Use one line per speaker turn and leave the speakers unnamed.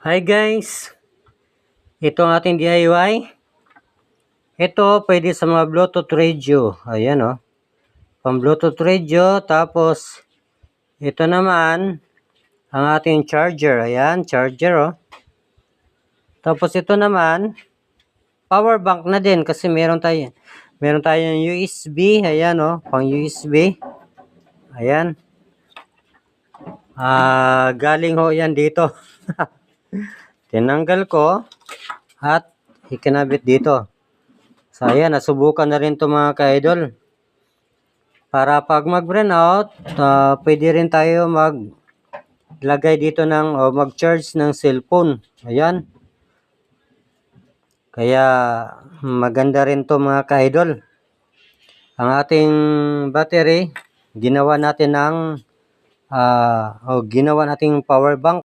Hi guys! Ito ang ating DIY. Ito pwede sa mga Bluetooth radio. Ayan o. Pang Bluetooth radio. Tapos ito naman ang ating charger. Ayan, charger o. Tapos ito naman power bank na din kasi meron tayong USB. Ayan o, pang USB. Ayan. Galing ho yan dito. Tinanggal ko at ikinabit dito. So ayan, nasubukan na rin ito mga ka-idol. Para pag mag-burn out, pwede rin tayo maglagay dito mag-charge ng cellphone. Ayan. Kaya maganda rin to mga ka-idol. Ang ating battery, ginawa natin ginawa nating power bank.